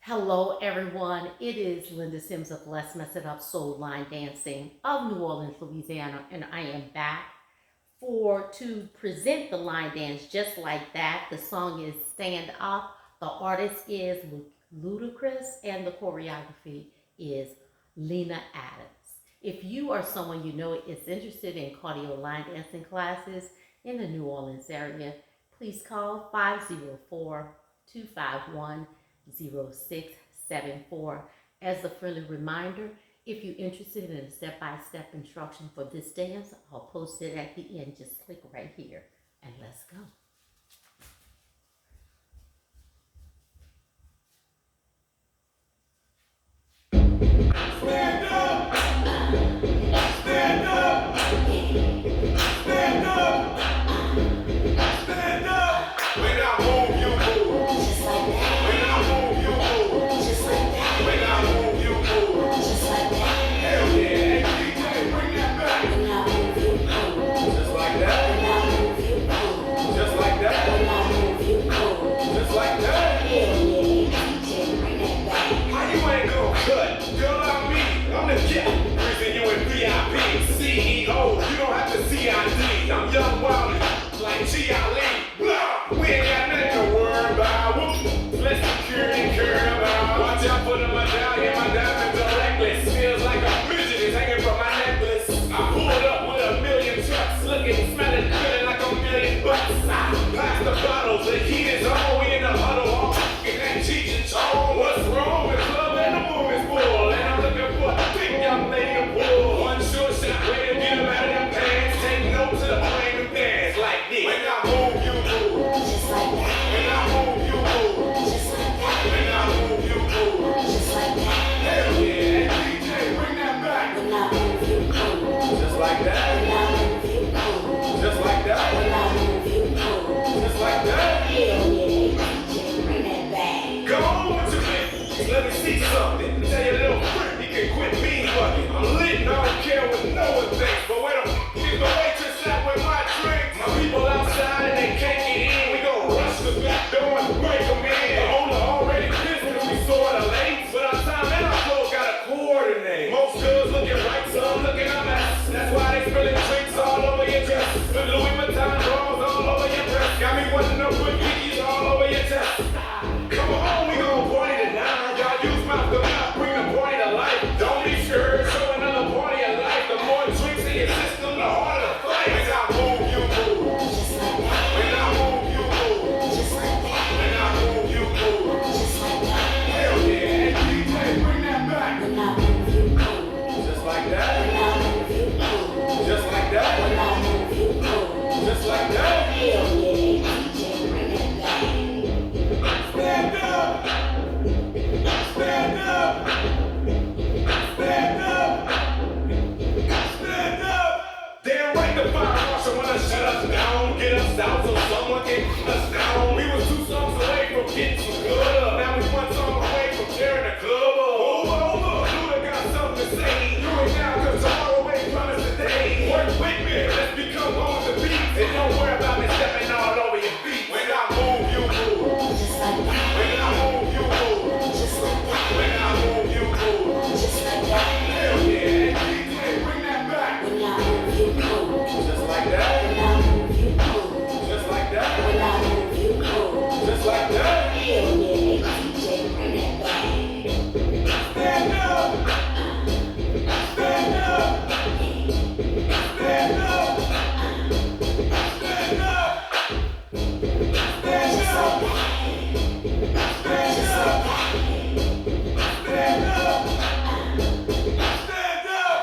Hello everyone, it is Linda Sims of Let's Mess It Up Soul Line Dancing of New Orleans, Louisiana, and I am back to present the line dance just like that. The song is Stand Up, the artist is LUDACRIS, and the choreography is LENA Adams. If you are someone you know is interested in cardio line dancing classes in the New Orleans area, please call 504-251-0674. As a friendly reminder, if you're interested in a step-by-step instruction for this dance, I'll post it at the end. Just click right here and let's go. Stand up! Stand up! Stand up! Stand up! When I move, you move. Just like that. When I move, you move. Just like that. When I move, you move. Just like that. Hell yeah, DJ, bring that back. When I move, you move. Just like that. When I move, you move. Just like that. When I move, you move. Just like that. Hell yeah, DJ, bring that back. How you ain't gonna cut? Girl, I'm the jet, reason you in VIP, CEO, you don't have to CID. I'm young, wild, like G.I.L.E. Blah, we ain't got nothing to worry about. Whoop, let's security care about. Watch out for the medallion, my diamonds are reckless. Feels like a midget is hanging from my necklace. I pulled up with a million trucks, looking, smelling, feeling like a million bucks. I pass the bottles, the heat is on, we in the huddle, all in that cheech and chong. What's wrong? The club and the moon is full, and I'm looking for a big young lady to pull. One short shot way to get them out of their pants. Take notes to the plane and dance like this. When I move, you move. Just like that. When I move, you move. Just like that. When I move, you move. Just like that. Hell yeah, DJ, bring that back. When I move, you move. Just like that. When I move, you move. Just like that. When I move, you move. Just like that. Hell yeah, DJ, bring that back. Go on with your business. Let me see something. Tell your little friend he can quit being fucking. I'm lit and I don't care what no one thinks. But wait a minute, the waitress out with my drinks. My people outside and they can't get in. We gon' rush the back door and break them in. The owner already pissed cause we sorta late. But our time and our clothes gotta coordinate. Most girls looking right, some looking a mess. That's why they spilling drinks all over your dress. The Louis Vuitton drawers all over your dress. Got me wanting to put Dickies all over your chest. Come on, we gon' party tonight. Y'all use mouth to mouth, bring the party to life. Don't be scared, show another party of life. The more drinks in your system, the harder the fight. When I move, you move. Just like that. When I move, you move. Just like that. When I move, you move. Just like that. Hell yeah, DJ, bring that back. When I move, you move. Just like that. When I move, you move. Just like that. When I move, you move. Just like that. Hell yeah, DJ, bring that back. Stand up! Stand up! Stand up! Stand up! Damn right the fire marshal wanna shut us down, get us out so someone can keep us down. We was 2 songs away from getting some good up. Now we 1 song away from tearing the club up. Over, Luda got something to say. Do it now cause tomorrow ain't promised today. Work with me, let's become on the beat. And don't worry about me stepping all over your feet. When I move, you move. Just like that. When I move, you move. Just like that. When I move, you move. Just like that. Hell yeah, DJ, bring that back. When I move, you move. Just like that. When I move, you move. Just like that. When I move, you move. Just like that. Hell yeah, DJ, bring that back. Stand up. Stand up. Stand up. Stand up. Stand up. Stand up. Stand up. Stand up.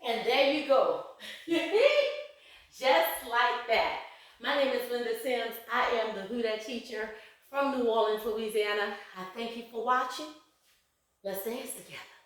And there you go. Just like that. My name is Linda Sims. I am the Huda teacher from New Orleans, Louisiana. I thank you for watching. Let's dance together.